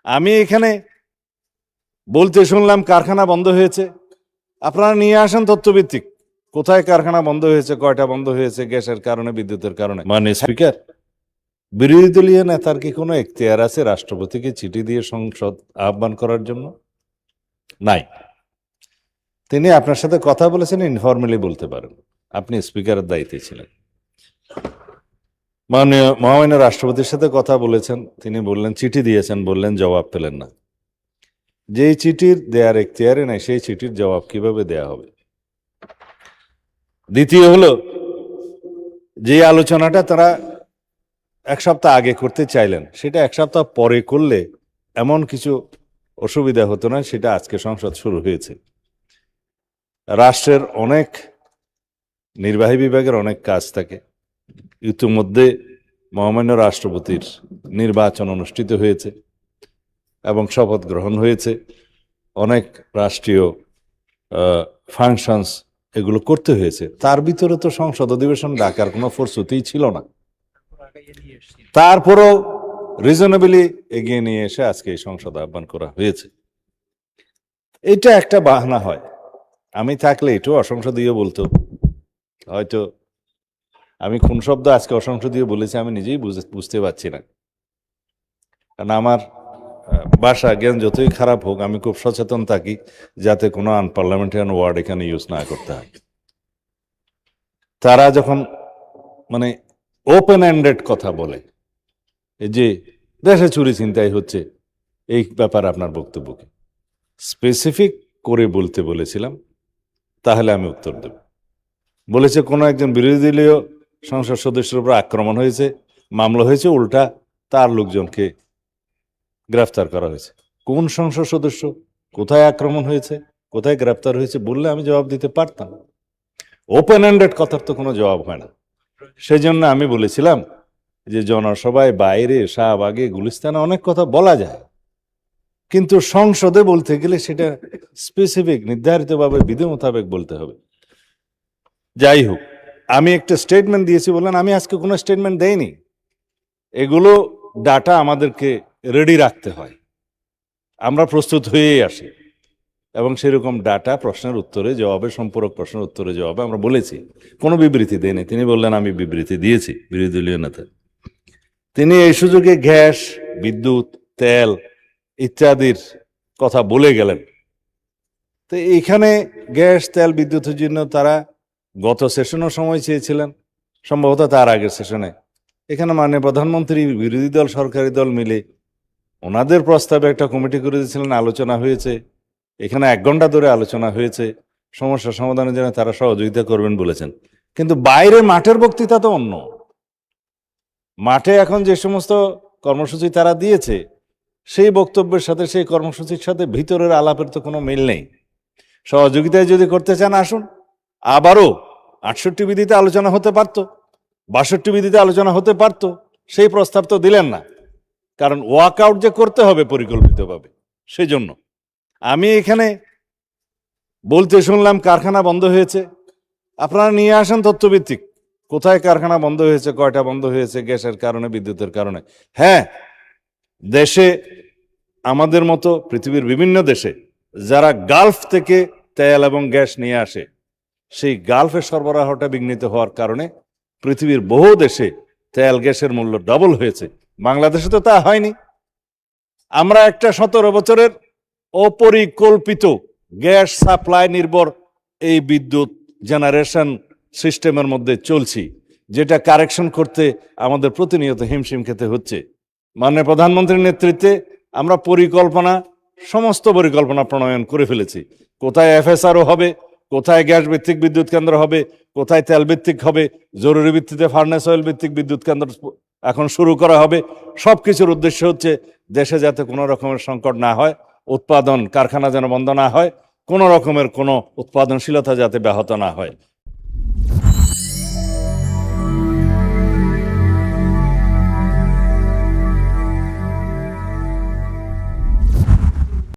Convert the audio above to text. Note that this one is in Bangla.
আমি এখানে বলতে শুনলাম কারখানা বন্ধ হয়েছে। আপনারা নিয়ে আসেন তথ্যভিত্তিক, কোথায় কারখানা বন্ধ হয়েছে, কয়টা বন্ধ হয়েছে, গ্যাসের কারণে, বিদ্যুতের কারণে। মানে স্পিকার, বিরোধী দলীয় নেতার কি কোনো এখতিয়ার আছে রাষ্ট্রপতিকে চিঠি দিয়ে সংসদ আহ্বান করার জন্য? নাই। তিনি আপনার সাথে কথা বলেছেন, ইনফর্মালি বলতে পারেন, আপনি স্পিকারের দায়িত্বে ছিলেন। মাননীয় মহামান্য রাষ্ট্রপতির সাথে কথা বলেছেন, তিনি বললেন, চিঠি দিয়েছেন, বললেন জবাব পেলেন না। যেই চিঠির দেয়ার এখতিয়ারে নাই, সেই চিঠির জবাব কিভাবে দেয়া হবে? দ্বিতীয় হলো, যে আলোচনাটা তারা এক সপ্তাহ আগে করতে চাইলেন, সেটা এক সপ্তাহ পরে করলে এমন কিছু অসুবিধা হতো না, সেটা আজকে সংসদ শুরু হয়েছে। রাষ্ট্রের অনেক নির্বাহী বিভাগের অনেক কাজ থাকে। ইতিমধ্যে মহামান্য রাষ্ট্রপতির নির্বাচন অনুষ্ঠিত হয়েছে এবং শপথ গ্রহণ হয়েছে। অনেক রাষ্ট্রীয় ফাংশনস এগুলো করতে হয়েছে। তার ভিতরে তো সংসদ অধিবেশন ডাকার কোনো প্রস্তুতিই ছিল না। তারপরও রিজনেবলি এগিয়ে নিয়ে এসে আজকে এই সংসদ আহ্বান করা হয়েছে। এটা একটা বাহানা হয়। আমি থাকলে এটাও অসংসদীয় বলতো। হয়তো আমি কোন শব্দ আজকে অসংসদীয় বলেছি আমি নিজেই বুঝতে পারছি না। কারণ আমার ভাষা জ্ঞান যতই খারাপ হোক, আমি খুব সচেতন থাকি যাতে কোনো আনপার্লামেন্টারিয়ান ওয়ার্ড এখানে ইউজ না করতে হয়। তারা যখন মানে ওপেন এন্ডেড কথা বলে, এই যে দেশে চুরি ছিনতাই হচ্ছে, এই ব্যাপারে আপনার বক্তব্য কি? স্পেসিফিক করে বলতে বলেছিলাম, তাহলে আমি উত্তর দেব। বলেছে কোনো একজন বিরোধী দলীয় সংসদ সদস্যের উপর আক্রমণ হয়েছে, মামলা হয়েছে, উল্টা তার লোকজনকে গ্রেফতার করা হয়েছে। কোন সংসদ সদস্য, কোথায় আক্রমণ হয়েছে, কোথায় গ্রেফতার হয়েছে বললে আমি জবাব দিতে পারতাম। ওপেন এন্ডেড কথার তো কোনো জবাব হয় না। সেই জন্য আমি বলেছিলাম যে জনসভায়, বাইরে, শাহবাগে, গুলিস্তানে অনেক কথা বলা যায়, কিন্তু সংসদে বলতে গেলে সেটা স্পেসিফিক নির্ধারিতভাবে বিধি মোতাবেক বলতে হবে। যাই হোক, আমি একটা স্টেটমেন্ট দিয়েছি বললেন, আমি আজকে কোনো স্টেটমেন্ট দেইনি। এগুলো ডাটা আমাদেরকে রেডি রাখতে হয়, আমরা প্রস্তুত হয়েই আসি, এবং সেরকম ডাটা প্রশ্নের উত্তরে জবাবে, সম্পূরক প্রশ্নের উত্তরে জবাবে আমরা বলেছি, কোনো বিবৃতি দেয়নি। তিনি বললেন আমি বিবৃতি দিয়েছি, বিরোধী দলীয় নেতা। তিনি এই সুযোগে গ্যাস, বিদ্যুৎ, তেল ইত্যাদির কথা বলে গেলেন। তো এইখানে গ্যাস, তেল, বিদ্যুতের জন্য তারা গত সেশনও সময় চেয়েছিলেন, সম্ভবত তার আগের সেশনে। এখানে মাননীয় প্রধানমন্ত্রী, বিরোধী দল, সরকারি দল মিলে ওনাদের প্রস্তাবে একটা কমিটি করে দিয়েছিলেন, আলোচনা হয়েছে। এখানে 1 ঘন্টা ধরে আলোচনা হয়েছে, সমস্যা সমাধানের জন্য তারা সহযোগিতা করবেন বলেছেন। কিন্তু বাইরে মাঠের বক্তৃতা তো অন্য। মাঠে এখন যে সমস্ত কর্মসূচি তারা দিয়েছে, সেই বক্তব্যের সাথে, সেই কর্মসূচির সাথে ভিতরের আলাপের তো কোনো মিল নেই। সহযোগিতায় যদি করতে চান আসুন, আবারও 68 বিধিতে আলোচনা হতে পারত, 62 বিধিতে আলোচনা হতে পারত, সেই প্রস্তাব তো দিলেন না। কারণ ওয়াকআউট যে করতে হবে পরিকল্পিতভাবে, সেই জন্য আমি এখানে বলতে শুনলাম কারখানা বন্ধ হয়েছে। আপনারা নিয়ে আসেন তথ্যভিত্তিক, কোথায় কারখানা বন্ধ হয়েছে, কয়টা বন্ধ হয়েছে, গ্যাসের কারণে, বিদ্যুতের কারণে। হ্যাঁ, দেশে আমাদের মতো পৃথিবীর বিভিন্ন দেশে যারা গালফ থেকে তেল এবং গ্যাস নিয়ে আসে, সেই গালফের সরবরাহটা বিঘ্নিত হওয়ার কারণে পৃথিবীর বহু দেশে তেল গ্যাসের মূল্য ডবল হয়েছে। বাংলাদেশে তো তা হয়নি। আমরা একটা 17 বছরের অপরিকল্পিত গ্যাস সাপ্লাই নির্ভর এই বিদ্যুৎ জেনারেশন সিস্টেমের মধ্যে চলছি, যেটা কারেকশন করতে আমাদের প্রতিনিয়ত হিমশিম খেতে হচ্ছে। মাননীয় প্রধানমন্ত্রীর নেতৃত্বে আমরা সমস্ত পরিকল্পনা প্রণয়ন করে ফেলেছি। কোথায় এফএসআরও হবে, কোথায় গ্যাস ভিত্তিক বিদ্যুৎ কেন্দ্র হবে, কোথায় তেল ভিত্তিক হবে, জরুরি ভিত্তিতে ফার্নেস অয়েল ভিত্তিক বিদ্যুৎ কেন্দ্র এখন শুরু করা হবে। সবকিছুর উদ্দেশ্য হচ্ছে দেশে যাতে কোনো রকমের সংকট না হয়, উৎপাদন কারখানা যেন বন্ধ না হয়, কোনো রকমের কোনো উৎপাদনশীলতা যাতে ব্যাহত না হয়।